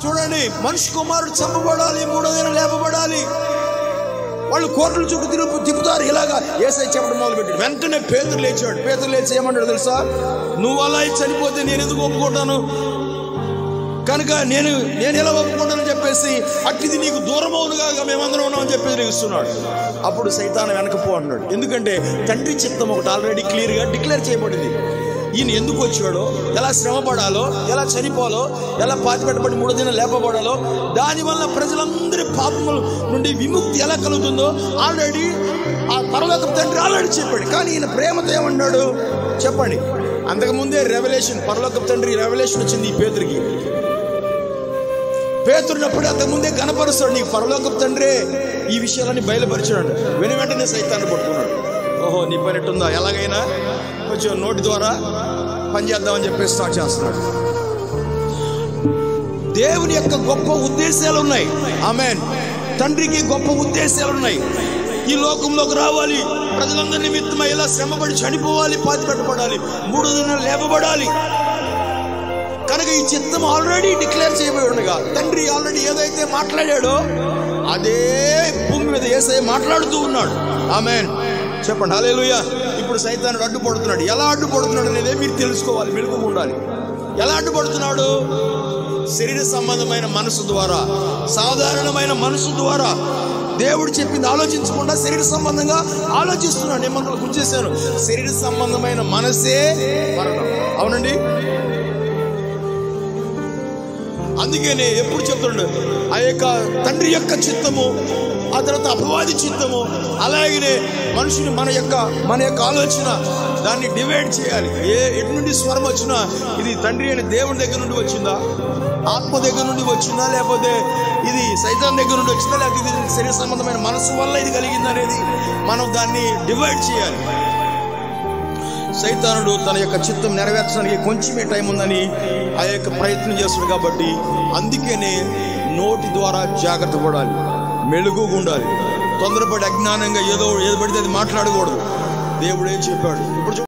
చూడండి, మనిషి కుమారుడు చంపబడాలి, మూడో దినం లేపబడాలి. వాళ్ళు కోటలు చుట్టూ తిప్పుతారు. ఇలాగా యేసయ్య చెప్పడం మొదలుపెట్టాడు. వెంటనే పేతురు లేచాడు. పేతురు లేచి ఏమన్నాడు తెలుసా? నువ్వు అలా చనిపోతే నేను ఎందుకు ఒప్పుకుంటాను, కనుక నేను ఎలా ఒప్పుకుంటానని చెప్పేసి, అట్టిది నీకు దూరం అవునుగా మేమందరం ఉన్నామని చెప్పేసి ఇస్తున్నాడు. అప్పుడు సైతాను వెనకపో అన్నాడు. ఎందుకంటే తండ్రి చిత్తం ఒకటి ఆల్రెడీ క్లియర్గా డిక్లేర్ చేయబడింది. ఈయన ఎందుకు వచ్చాడో, ఎలా శ్రమ పడాలో, ఎలా చనిపోవాలో, ఎలా పాతిపెట్టబడి మూడో దినం లేపబడాలో, దానివల్ల ప్రజలందరి పాపముల నుండి విముక్తి ఎలా కలుగుతుందో ఆల్రెడీ ఆ పరలోకపు తండ్రి ఆల్రెడీ చెప్పాడు. కానీ ఈయన ప్రేమతో ఏమన్నాడు చెప్పండి? అంతకుముందే రెవల్యూషన్, పరలోకపు తండ్రి రెవల్యూషన్ వచ్చింది ఈ పేతురికి. పేతురున్నప్పుడు అంతకుముందే గణపరుస్తాడు, నీకు పరలోకపు తండ్రే ఈ విషయాలన్నీ బయలుపరిచాడు. వెంటనే సైతాన్ని పట్టుకున్నాడు. ఓహో, నీ పని ఎట్టుందా, ఎలాగైనా కొంచెం నోటి ద్వారా పనిచేద్దామని చెప్పేసి స్టార్ట్ చేస్తున్నాడు. దేవుని యొక్క గొప్ప ఉద్దేశాలు ఉన్నాయి. ఆమేన్. తండ్రికి గొప్ప ఉద్దేశాలు ఉన్నాయి. ఈ లోకంలోకి రావాలి, ప్రజలందరి నిమిత్తమై ఇలా శ్రమపడి చనిపోవాలి, పాతి పెట్టబడాలి, మూడో దినాలు లేపబడాలి. కనుక ఈ చిత్తం ఆల్రెడీ డిక్లేర్ చేయబడి ఉండగా, తండ్రి ఆల్రెడీ ఏదైతే మాట్లాడాడో అదే భూమి మీద యేసయ్య మాట్లాడుతూ ఉన్నాడు. ఆమేన్. చెప్పండి హల్లెలూయా. ఇప్పుడు సైతానుడు అడ్డుపడుతున్నాడు. ఎలా అడ్డుపడుతున్నాడు అనేదే మీరు తెలుసుకోవాలి, మెలకువగా ఉండాలి. ఎలా అడ్డుపడుతున్నాడు? శరీర సంబంధమైన మనసు ద్వారా, సాధారణమైన మనసు ద్వారా, దేవుడు చెప్పింది ఆలోచించకుండా శరీర సంబంధంగా ఆలోచిస్తున్నాడు. నేను మనకు గుర్తు చేశాను, శరీర సంబంధమైన మనసే మరణం. అవునండి. అందుకనే ఎప్పుడు చెప్తున్నాడు, ఆ యొక్క తండ్రి యొక్క చిత్తము, ఆ తర్వాత అపవాది చిత్తము, అలాగనే మనుషుని మన యొక్క ఆలోచన దాన్ని డివైడ్ చేయాలి. ఎటు నుండి స్వరం వచ్చినా ఇది తండ్రి అయిన దేవుని దగ్గర నుండి వచ్చిందా, ఆత్మ దగ్గర నుండి వచ్చిందా, లేకపోతే ఇది సైతాన్ దగ్గర నుండి వచ్చిందా, లేకపోతే ఇది శరీర సంబంధమైన మనసు వల్ల ఇది కలిగింది అనేది మనం దాన్ని డివైడ్ చేయాలి. సైతానుడు తన యొక్క చిత్తం నెరవేర్చడానికి కొంచెమే టైం ఉందని ఆ యొక్క ప్రయత్నం చేస్తాడు. కాబట్టి అందుకనే నోటి ద్వారా జాగ్రత్త పడాలి, మెలుగుగా ఉండాలి. తొందరపడి అజ్ఞానంగా ఏది పడితే అది మాట్లాడకూడదు. దేవుడే చెప్పాడు. ఇప్పుడు